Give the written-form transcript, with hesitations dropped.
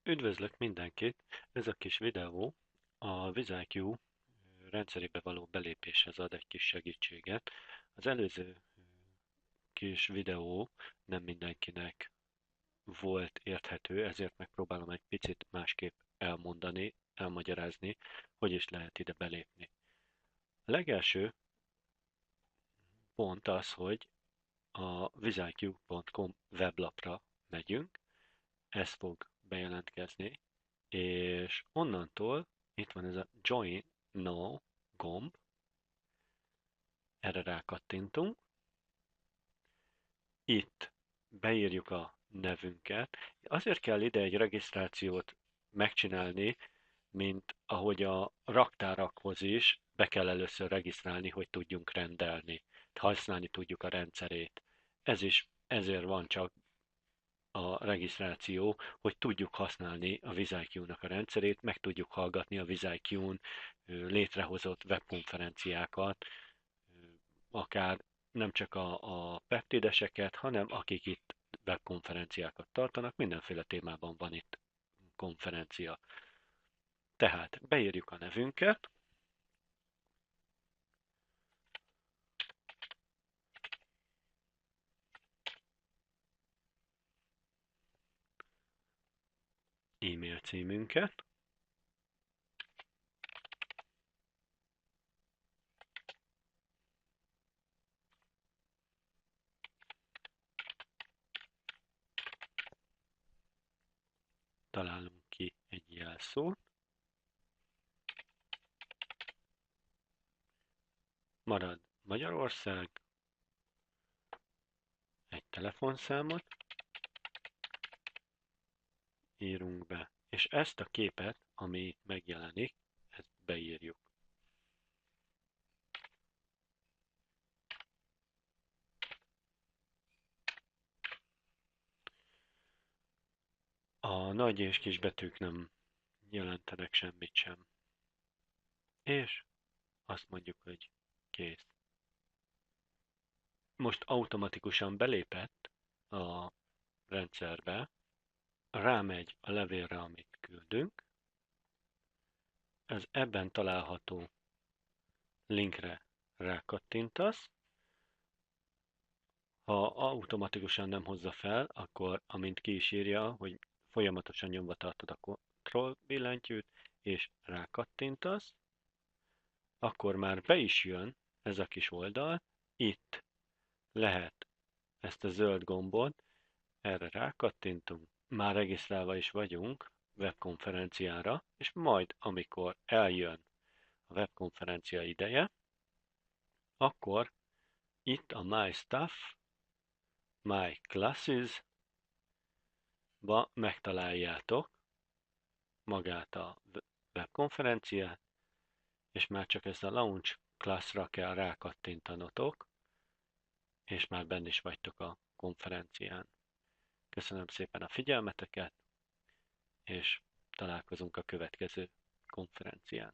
Üdvözlök mindenkit! Ez a kis videó a WizIQ rendszerébe való belépéshez ad egy kis segítséget. Az előző kis videó nem mindenkinek volt érthető, ezért megpróbálom egy picit másképp elmondani, elmagyarázni, hogy is lehet ide belépni. A legelső pont az, hogy a wiziq.com weblapra megyünk, ez fog bejelentkezni, és onnantól itt van ez a Join Now gomb, erre rákattintunk, itt beírjuk a nevünket. Azért kell ide egy regisztrációt megcsinálni, mint ahogy a raktárakhoz is be kell először regisztrálni, hogy tudjunk rendelni, használni tudjuk a rendszerét. Ez is ezért van csak a regisztráció, hogy tudjuk használni a WizIQ-nak a rendszerét, meg tudjuk hallgatni a WizIQ-n létrehozott webkonferenciákat, akár nem csak a peptideseket, hanem akik itt webkonferenciákat tartanak, mindenféle témában van itt konferencia. Tehát beírjuk a nevünket, e-mail címünket, találunk ki egy jelszót, marad Magyarország, egy telefonszámot, írunk be, és ezt a képet, ami itt megjelenik, ezt beírjuk. A nagy és kis betűk nem jelentenek semmit sem. És azt mondjuk, hogy kész. Most automatikusan belépett a rendszerbe, rámegy a levélre, amit küldünk, az ebben található linkre rákattintasz, ha automatikusan nem hozza fel, akkor amint ki is írja, hogy folyamatosan nyomva tartod a Ctrl billentyűt, és rákattintasz, akkor már be is jön ez a kis oldal, itt lehet ezt a zöld gombot, erre rákattintunk, már regisztrálva is vagyunk webkonferenciára, és majd amikor eljön a webkonferencia ideje, akkor itt a My Stuff, My Classes ba megtaláljátok magát a webkonferenciát, és már csak ezt a Launch Class-ra kell rákattintanotok, és már benn is vagytok a konferencián. Köszönöm szépen a figyelmeteket, és találkozunk a következő konferencián.